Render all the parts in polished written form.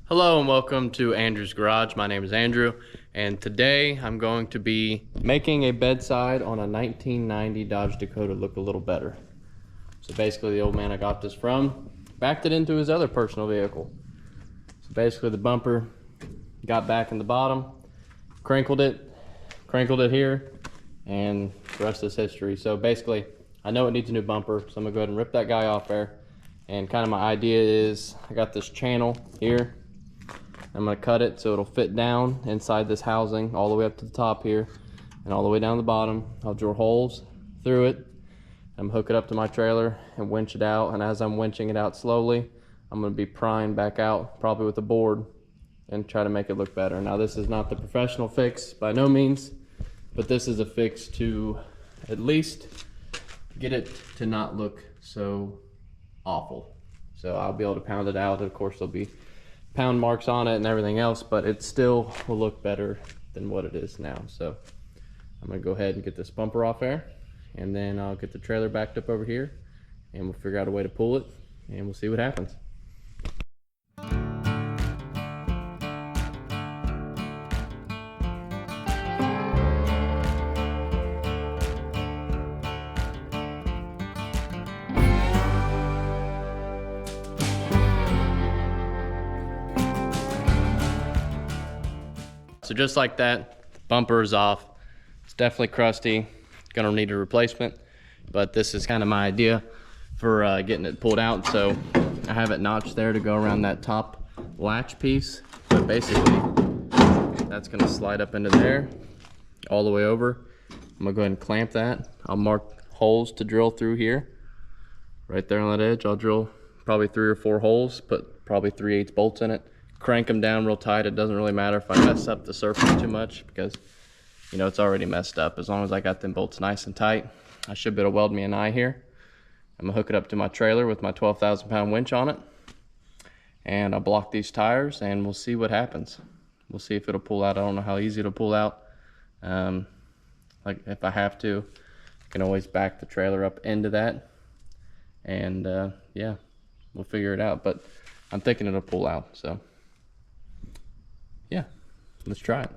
Hello and welcome to Andrew's Garage. My name is Andrew, and today I'm going to be making a bedside on a 1990 Dodge Dakota look a little better. So basically the old man I got this from backed it into his other personal vehicle. So basically the bumper got back in the bottom, crinkled it here, and the rest is history. So basically I know it needs a new bumper, so I'm gonna go ahead and rip that guy off there. And kind of my idea is I got this channel here. I'm going to cut it so it'll fit down inside this housing all the way up to the top here and all the way down the bottom. I'll drill holes through it. I'm hook it up to my trailer and winch it out, and as I'm winching it out slowly, I'm going to be prying back out, probably with a board, and try to make it look better. Now this is not the professional fix by no means, but this is a fix to at least get it to not look so awful. So I'll be able to pound it out. Of course there'll be pound marks on it and everything else, but it still will look better than what it is now. So I'm gonna go ahead and get this bumper off there, and then I'll get the trailer backed up over here, and we'll figure out a way to pull it, and we'll see what happens. So just like that, the bumper is off. It's definitely crusty, gonna need a replacement, but this is kind of my idea for getting it pulled out. So I have it notched there to go around that top latch piece, but basically that's gonna slide up into there, all the way over. I'm gonna go ahead and clamp that. I'll mark holes to drill through here. Right there on that edge, I'll drill probably 3 or 4 holes, put probably 3/8 bolts in it. Crank them down real tight. It doesn't really matter if I mess up the surface too much, because you know it's already messed up. As long as I got them bolts nice and tight, I should be able to weld me an eye here. I'm gonna hook it up to my trailer with my 12,000-pound winch on it, and I'll block these tires and we'll see what happens. We'll see if it'll pull out. I don't know how easy it'll pull out. Like if I have to, I can always back the trailer up into that, and yeah, we'll figure it out. But I'm thinking it'll pull out, so yeah, let's try it.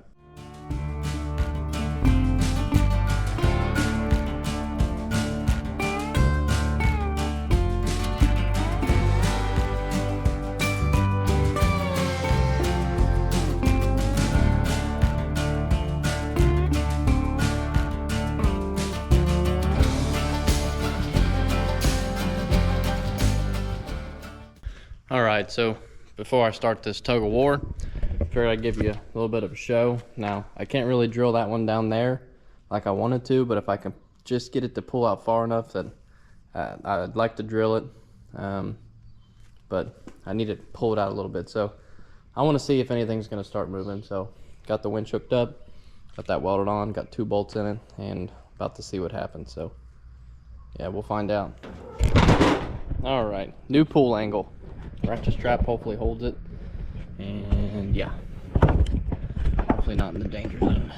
All right, so before I start this tug of war, I figured I'd give you a little bit of a show. Now, I can't really drill that one down there like I wanted to, but if I can just get it to pull out far enough, that I'd like to drill it, but I need to pull it out a little bit. So I want to see if anything's going to start moving. So got the winch hooked up, got that welded on, got 2 bolts in it, and about to see what happens. So yeah, we'll find out. All right, new pull angle. Ratchet strap hopefully holds it, and yeah, hopefully not in the danger zone.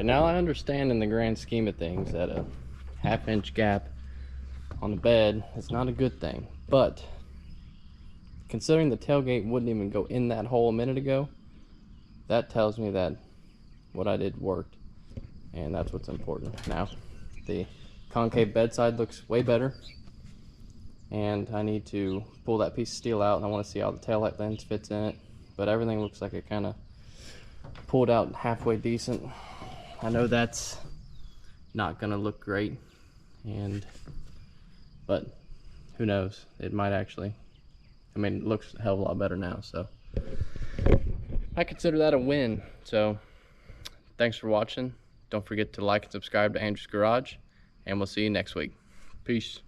right, now I understand in the grand scheme of things that a 1/2 inch gap on the bed is not a good thing, but considering the tailgate wouldn't even go in that hole a minute ago, that tells me that what I did worked, and that's what's important. Now the concave bedside looks way better, and I need to pull that piece of steel out, and I want to see how the taillight lens fits in it, but everything looks like it kind of pulled out halfway decent. I know that's not gonna look great, but who knows, it might actually, I mean, it looks a hell of a lot better now, so I consider that a win. So thanks for watching. Don't forget to like and subscribe to Andrew's Garage, and we'll see you next week. Peace.